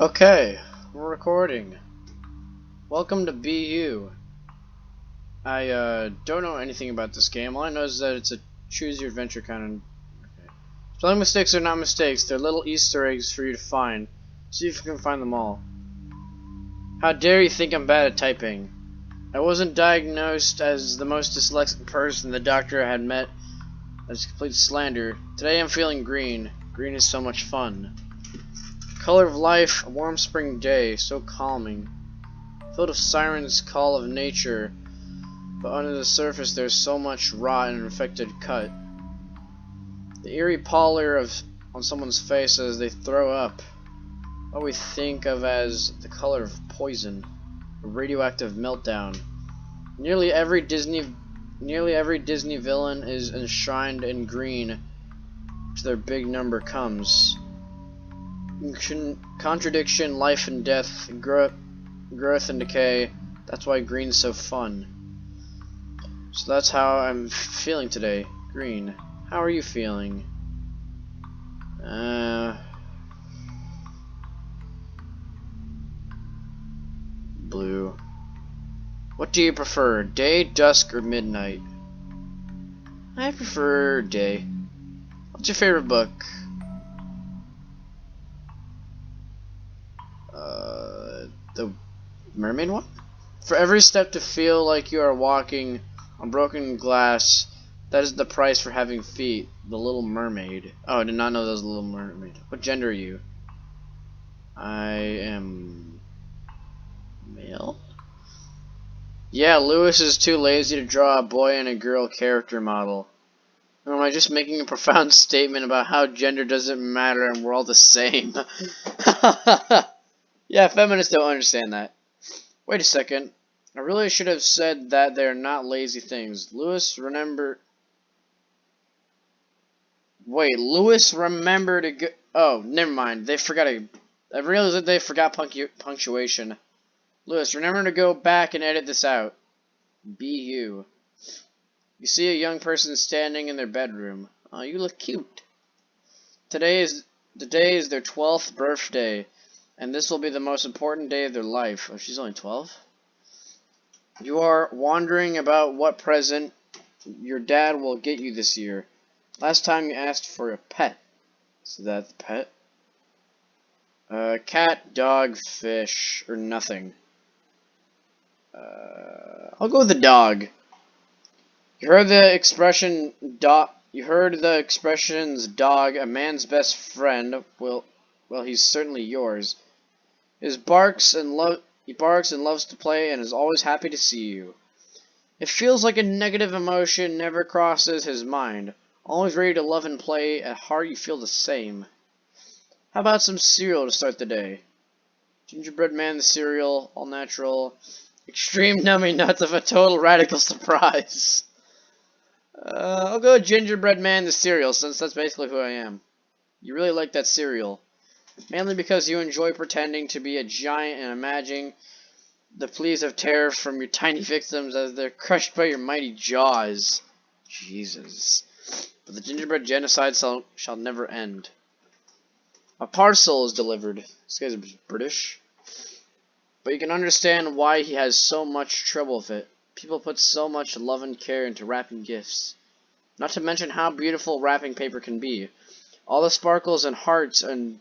Okay, we're recording. Welcome to BU. I don't know anything about this game. All I know is that it's a choose your adventure kind of. Okay. Spelling mistakes are not mistakes. They're little Easter eggs for you to find. See if you can find them all. How dare you think I'm bad at typing? I wasn't diagnosed as the most dyslexic person the doctor had met. That's complete slander. Today I'm feeling green. Green is so much fun. Color of life, a warm spring day, so calming. Filled with sirens' call of nature, but under the surface there's so much rot and infected cut. The eerie pallor on someone's face as they throw up. What we think of as the color of poison, a radioactive meltdown. Nearly every Disney villain is enshrined in green to their big number comes. Contradiction, life and death, growth and decay. That's why green's so fun. So that's how I'm feeling today. Green. How are you feeling? Blue. What do you prefer, day, dusk, or midnight? I prefer day. What's your favorite book? The mermaid one? For every step to feel like you are walking on broken glass, that is the price for having feet. The Little Mermaid. Oh, I did not know that was The Little Mermaid. What gender are you? I am male? Yeah, Lewis is too lazy to draw a boy and a girl character model. Or am I just making a profound statement about how gender doesn't matter and we're all the same? Yeah, feminists don't understand that. Wait a second. I really should have said that they're not lazy things. Lewis remembered to go. Oh, never mind. They forgot to. I realized that they forgot punctuation. Lewis, remember to go back and edit this out. Be you. You see a young person standing in their bedroom. Oh, you look cute. The day is their 12th birthday, and this will be the most important day of their life. Oh, she's only 12? You are wondering about what present your dad will get you this year. Last time you asked for a pet. So that's the pet? Cat, dog, fish, or nothing. I'll go with the dog. You heard the expressions dog, a man's best friend. Well, he's certainly yours. He barks and loves to play and is always happy to see you. It feels like a negative emotion never crosses his mind. Always ready to love and play, at heart you feel the same. How about some cereal to start the day? Gingerbread Man the cereal, all natural. Extreme numbing nuts of a total radical surprise. I'll go with Gingerbread Man the cereal, since that's basically who I am. You really like that cereal. Mainly because you enjoy pretending to be a giant and imagining the pleas of terror from your tiny victims as they're crushed by your mighty jaws. Jesus. But the gingerbread genocide shall never end. A parcel is delivered. This guy's British. But you can understand why he has so much trouble with it. People put so much love and care into wrapping gifts. Not to mention how beautiful wrapping paper can be. All the sparkles and hearts, and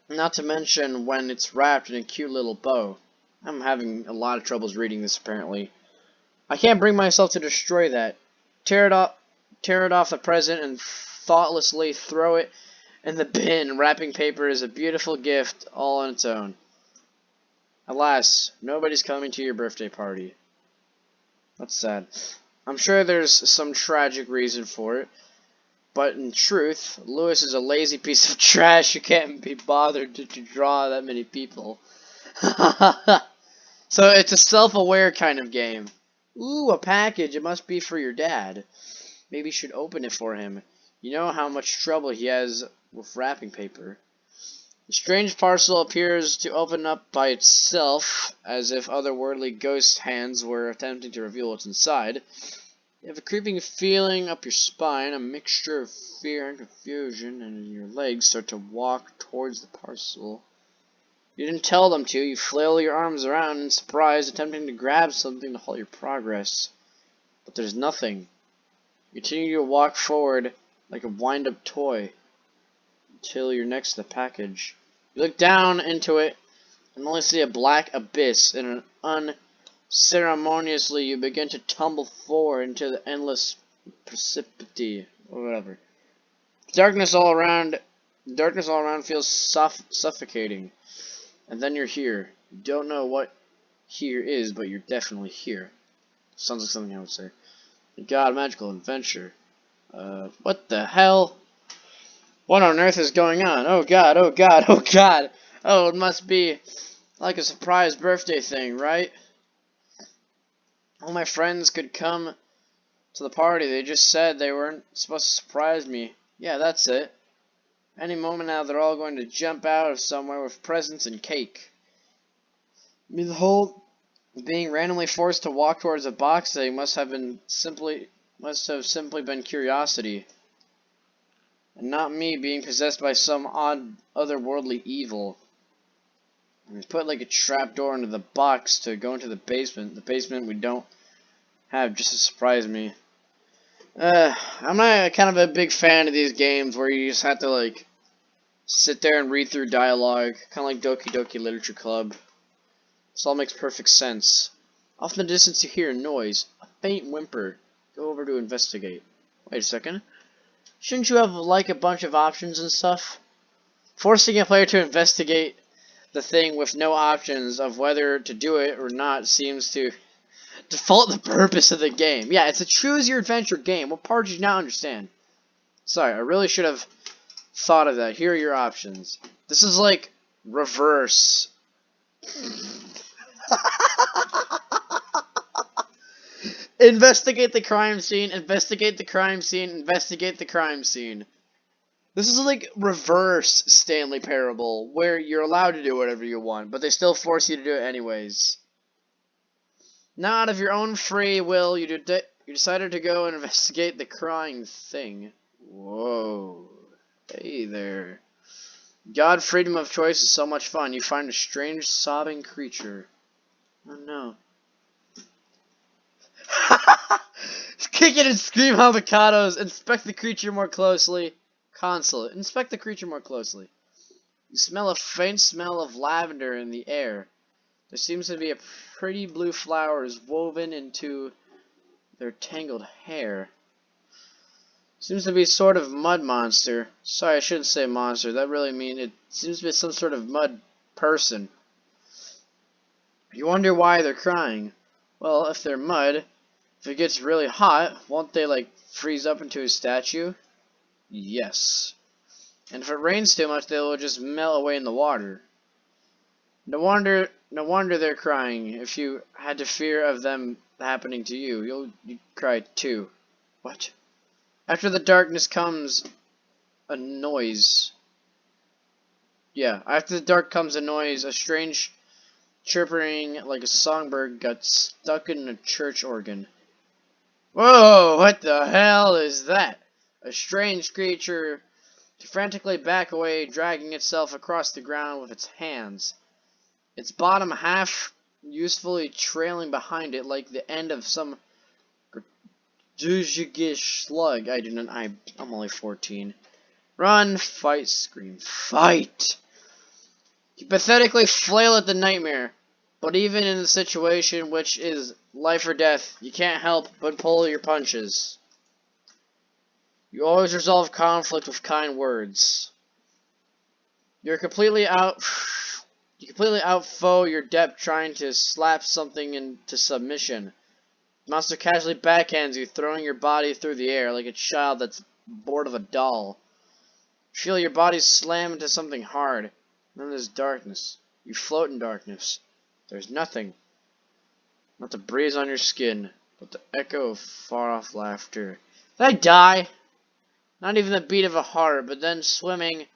not to mention when it's wrapped in a cute little bow. I'm having a lot of troubles reading this, apparently. I can't bring myself to destroy that. Tear it off the present and thoughtlessly throw it in the bin. Wrapping paper is a beautiful gift all on its own. Alas, nobody's coming to your birthday party. That's sad. I'm sure there's some tragic reason for it. But in truth, Lewis is a lazy piece of trash who can't be bothered to draw that many people. So it's a self-aware kind of game. Ooh, a package. It must be for your dad. Maybe you should open it for him. You know how much trouble he has with wrapping paper. The strange parcel appears to open up by itself, as if otherworldly ghost hands were attempting to reveal what's inside. You have a creeping feeling up your spine, a mixture of fear and confusion, and your legs start to walk towards the parcel. You didn't tell them to. You flail your arms around in surprise, attempting to grab something to halt your progress. But there's nothing. You continue to walk forward like a wind-up toy until you're next to the package. You look down into it and only see a black abyss, and unceremoniously you begin to tumble forward into the endless precipity, or whatever. Darkness all around feels suffocating. And then you're here. You don't know what here is, but you're definitely here. Sounds like something I would say. God, magical adventure. What the hell? What on earth is going on? Oh god, oh god, oh god. Oh, it must be like a surprise birthday thing, right? All my friends could come to the party. They just said they weren't supposed to surprise me. Yeah, that's it. Any moment now, they're all going to jump out of somewhere with presents and cake. I mean, the whole being randomly forced to walk towards a box thing must have simply been curiosity, and not me being possessed by some odd otherworldly evil. I mean, put like a trap door into the box to go into the basement we don't have just to surprise me. I'm not kind of a big fan of these games where you just have to like sit there and read through dialogue, kind of like Doki Doki Literature Club. This all makes perfect sense. Off in the distance you hear a noise, a faint whimper. Go over to investigate. Wait a second. Shouldn't you have like a bunch of options and stuff? Forcing a player to investigate the thing with no options of whether to do it or not seems to default the purpose of the game. Yeah, it's a choose your adventure game. What part did you not understand? Sorry, I really should have thought of that. Here are your options. This is like reverse. Investigate the crime scene, investigate the crime scene, investigate the crime scene. This is like reverse Stanley Parable, where you're allowed to do whatever you want, but they still force you to do it anyways. Now, out of your own free will, you decided to go and investigate the crying thing. Whoa. Hey there. God, freedom of choice is so much fun. You find a strange, sobbing creature. Oh no. Kick it and scream avocados. Inspect the creature more closely. Console. Inspect the creature more closely. You smell a faint smell of lavender in the air. There seems to be a pretty blue flowers woven into their tangled hair. Seems to be sort of mud monster. Sorry, I shouldn't say monster. That really means it seems to be some sort of mud person. You wonder why they're crying. Well, if they're mud, if it gets really hot, won't they like freeze up into a statue? Yes. And if it rains too much, they will just melt away in the water. No wonder they're crying. If you had to fear of them happening to you, you'd cry too. What? After the darkness comes a noise. Yeah, after the dark comes a noise. A strange chirping like a songbird got stuck in a church organ. Whoa, what the hell is that? A strange creature to frantically back away, dragging itself across the ground with its hands. Its bottom half usefully trailing behind it like the end of some Duzhigish slug. I'm only 14. Run, fight, scream, fight! You pathetically flail at the nightmare, but even in a situation which is life or death, you can't help but pull your punches. You always resolve conflict with kind words. You completely outfoe your depth trying to slap something into submission. Monster casually backhands you, throwing your body through the air like a child that's bored of a doll. You feel your body slam into something hard. Then there's darkness. You float in darkness. There's nothing. Not the breeze on your skin, but the echo of far-off laughter. Did I die? Not even the beat of a heart, but then swimming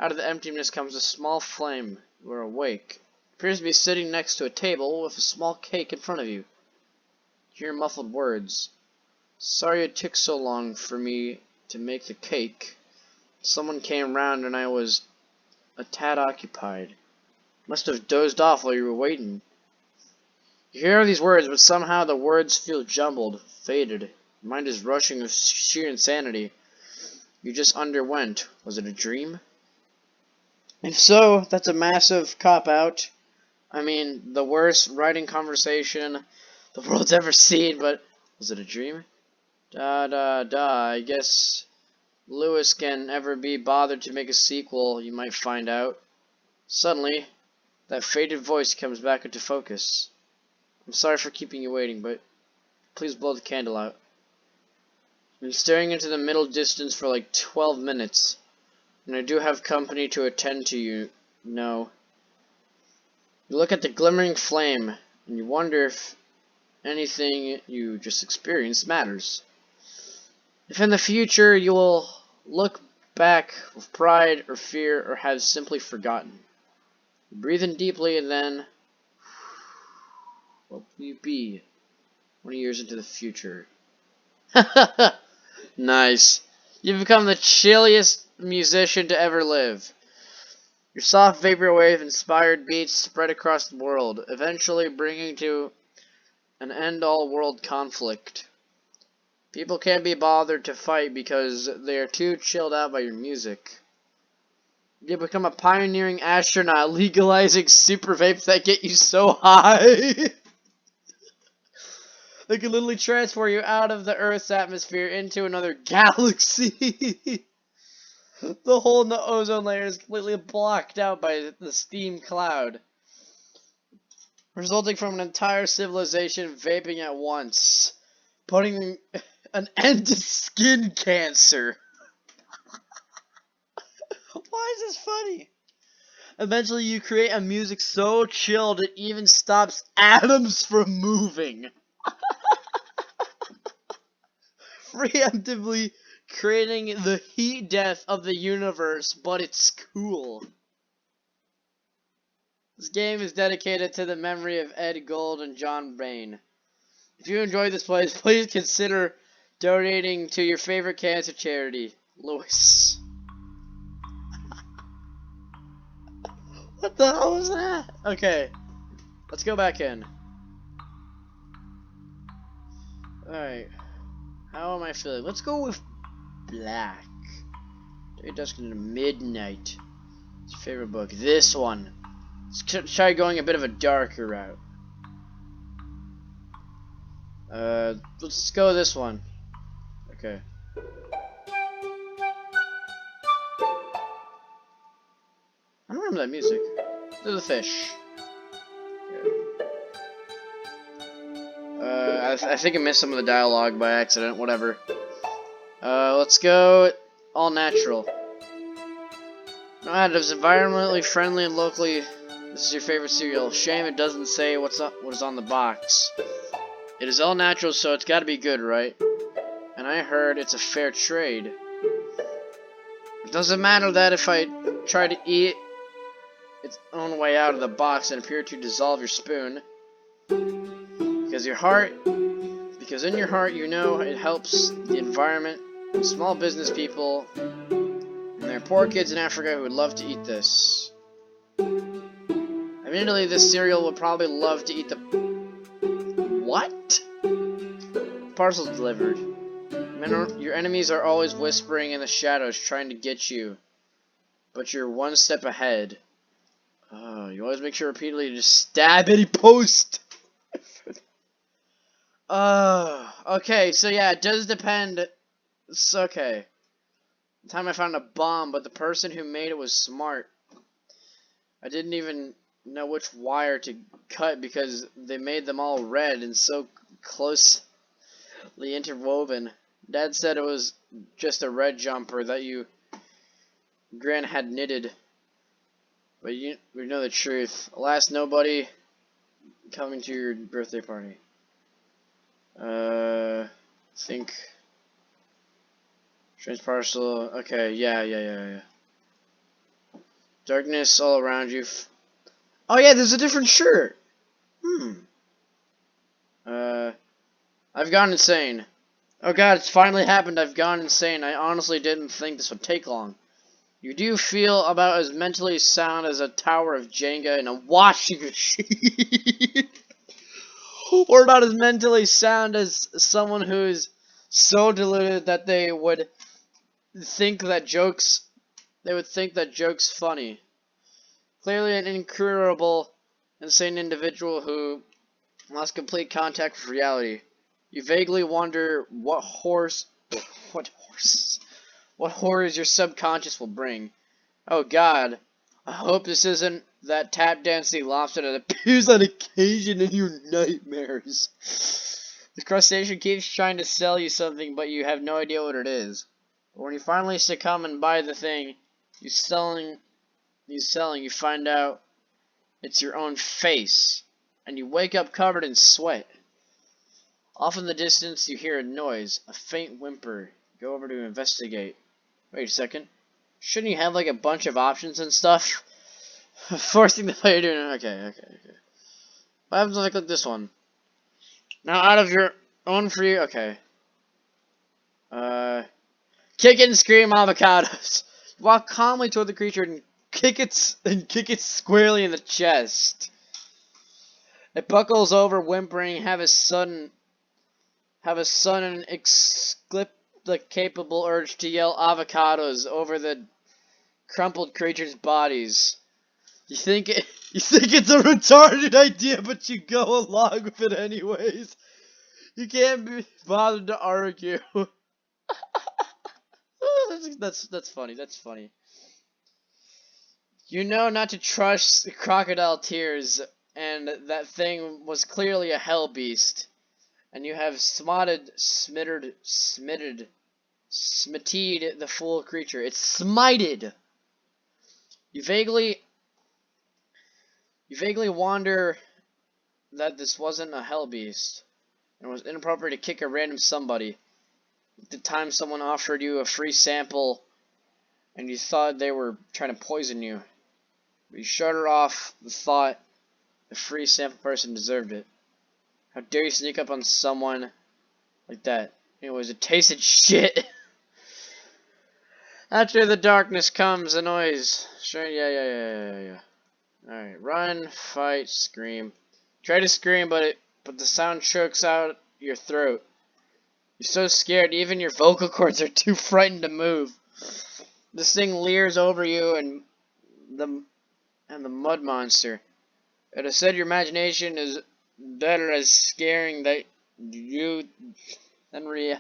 out of the emptiness comes a small flame. You are awake. It appears to be sitting next to a table with a small cake in front of you. You hear muffled words. Sorry it took so long for me to make the cake. Someone came round and I was a tad occupied. Must have dozed off while you were waiting. You hear these words, but somehow the words feel jumbled, faded. Your mind is rushing with sheer insanity. You just underwent. Was it a dream? If so, that's a massive cop-out. I mean, the worst writing conversation the world's ever seen, but was it a dream? I guess Lewis can ever be bothered to make a sequel, you might find out. Suddenly, that faded voice comes back into focus. I'm sorry for keeping you waiting, but please blow the candle out. I've been staring into the middle distance for like 12 minutes, and I do have company to attend to, you know. You look at the glimmering flame, and you wonder if anything you just experienced matters. If in the future you will look back with pride or fear or have simply forgotten. You breathe in deeply and then, what will you be 20 years into the future? Nice. You've become the chilliest musician to ever live. Your soft vaporwave inspired beats spread across the world, eventually bringing to an end all world conflict. People can't be bothered to fight because they are too chilled out by your music. You become a pioneering astronaut legalizing super vapes that get you so high. They can literally transfer you out of the Earth's atmosphere into another galaxy. The hole in the ozone layer is completely blocked out by the steam cloud, resulting from an entire civilization vaping at once, putting an end to skin cancer. Why is this funny? Eventually you create a music so chilled it even stops atoms from moving. Preemptively creating the heat death of the universe, but it's cool. This game is dedicated to the memory of Ed Gold and John Bain. If you enjoyed this place, please consider donating to your favorite cancer charity, Lewis. What the hell was that? Okay, let's go back in. Alright, how am I feeling? Let's go with black. Dirty Dusk into Midnight. It's your favorite book. This one. Let's try going a bit of a darker route. Let's go this one. Okay. I don't remember that music. They're the fish. I think I missed some of the dialogue by accident. Whatever. Let's go all natural. No additives, environmentally friendly and locally. This is your favorite cereal. Shame it doesn't say what is on the box. It is all natural, so it's got to be good, right? And I heard it's a fair trade. It doesn't matter that if I try to eat its own way out of the box and appear to dissolve your spoon. Because in your heart you know it helps the environment and small business people, and there are poor kids in Africa who would love to eat this. Admittedly, this cereal would probably love to eat the... What? Parcel delivered. Your enemies are always whispering in the shadows trying to get you, but you're one step ahead. You always make sure repeatedly to just stab any post. Okay, so yeah, it does depend. It's okay. The time I found a bomb, but the person who made it was smart. I didn't even know which wire to cut because they made them all red and so closely interwoven. Dad said it was just a red jumper that Gran had knitted. But we know the truth. Alas, nobody coming to your birthday party. Think strange parcel. Okay, yeah. Darkness all around you. Oh yeah, there's a different shirt. I've gone insane. Oh god, it's finally happened. I've gone insane. I honestly didn't think this would take long. You do feel about as mentally sound as a tower of Jenga in a washing machine. Or about as mentally sound as someone who's so deluded that they would think that jokes funny. Clearly an incurable, insane individual who lost complete contact with reality. You vaguely wonder what horrors your subconscious will bring. Oh God, I hope this isn't that tap dancing lobster that appears on occasion in your nightmares. The crustacean keeps trying to sell you something, but you have no idea what it is. But when you finally succumb and buy the thing you selling, you find out it's your own face, and you wake up covered in sweat. Off in the distance, you hear a noise, a faint whimper. Go over to investigate. Wait a second. Shouldn't you have like a bunch of options and stuff? Forcing the player to... Okay. What happens if I click this one? Now out of your own free... Okay. Kick and scream avocados. Walk calmly toward the creature and kick it squarely in the chest. It buckles over, whimpering, have a sudden inexplicable urge to yell avocados over the crumpled creature's bodies. You think it's a retarded idea, but you go along with it anyways. You can't be bothered to argue. That's funny. That's funny. You know not to trust crocodile tears, and that thing was clearly a hell beast. And you have smitted the fool creature. It's smited. You vaguely wonder that this wasn't a hell beast, and it was inappropriate to kick a random somebody. At the time someone offered you a free sample, and you thought they were trying to poison you. But you shudder off the thought the free sample person deserved it. How dare you sneak up on someone like that? Anyways, it tasted shit. After the darkness comes a noise. Sure, yeah. Alright, run, fight, scream. Try to scream, but the sound chokes out your throat. You're so scared, even your vocal cords are too frightened to move. This thing leers over you and the mud monster. It is said your imagination is better at scaring than real.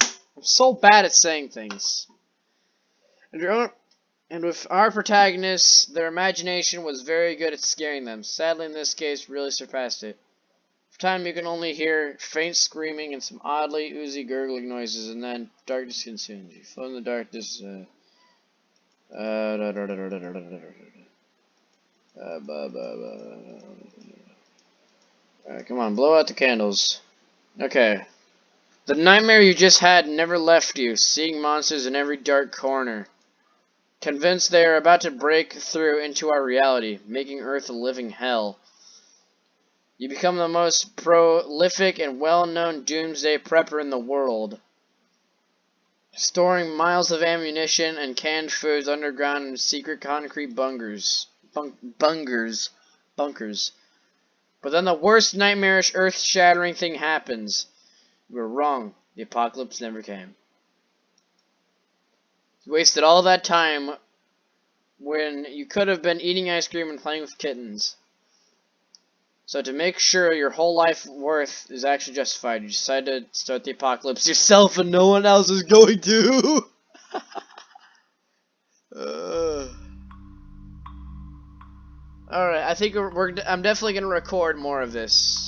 I'm so bad at saying things. And with our protagonists, their imagination was very good at scaring them. Sadly, in this case, really surpassed it. For time, you can only hear faint screaming and some oddly oozy gurgling noises, and then darkness consumes you. Float in the darkness. Alright, come on, blow out the candles. Okay. The nightmare you just had never left you, seeing monsters in every dark corner. Convinced they are about to break through into our reality, making Earth a living hell. You become the most prolific and well-known doomsday prepper in the world, storing miles of ammunition and canned foods underground in secret concrete bunkers. But then the worst nightmarish, earth-shattering thing happens. You were wrong. The apocalypse never came. You wasted all that time when you could have been eating ice cream and playing with kittens. So to make sure your whole life worth is actually justified, you decide to start the apocalypse yourself and no one else is going to. Alright, I think I'm definitely going to record more of this.